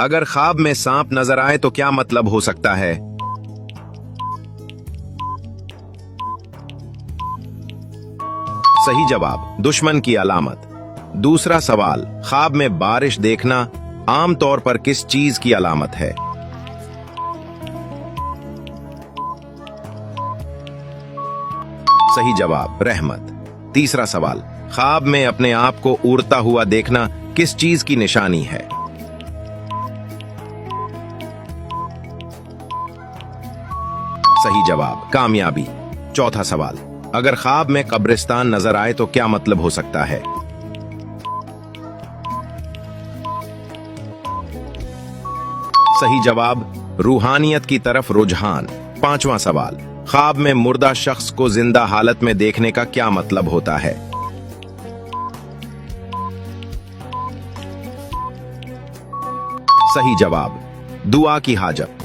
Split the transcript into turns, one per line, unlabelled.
अगर ख्वाब में सांप नजर आए तो क्या मतलब हो सकता है? सही जवाब, दुश्मन की अलामत। दूसरा सवाल, ख्वाब में बारिश देखना आमतौर पर किस चीज की अलामत है? सही जवाब, रहमत। तीसरा सवाल, ख्वाब में अपने आप को उड़ता हुआ देखना किस चीज की निशानी है? सही जवाब, कामयाबी। चौथा सवाल, अगर ख्वाब में कब्रिस्तान नजर आए तो क्या मतलब हो सकता है? सही जवाब, रूहानियत की तरफ रुझान। पांचवा सवाल, ख्वाब में मुर्दा शख्स को जिंदा हालत में देखने का क्या मतलब होता है? सही जवाब, दुआ की हाजत।